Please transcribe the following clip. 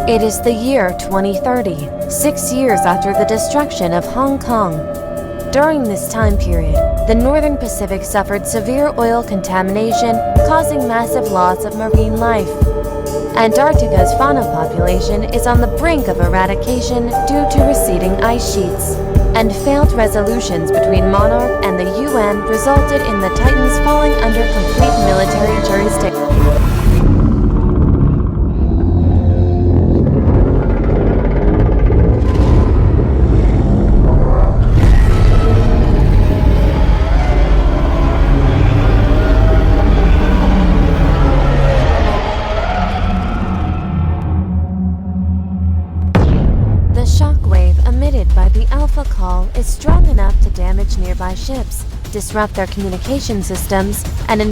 It is the year 2030, 6 years after the destruction of Hong Kong. During this time period, the Northern Pacific suffered severe oil contamination, causing massive loss of marine life. Antarctica's fauna population is on the brink of eradication due to receding ice sheets, and failed resolutions between Monarch and the UN resulted in the Titans falling under complete military jurisdiction. The shockwave emitted by the Alpha call is strong enough to damage nearby ships, disrupt their communication systems, and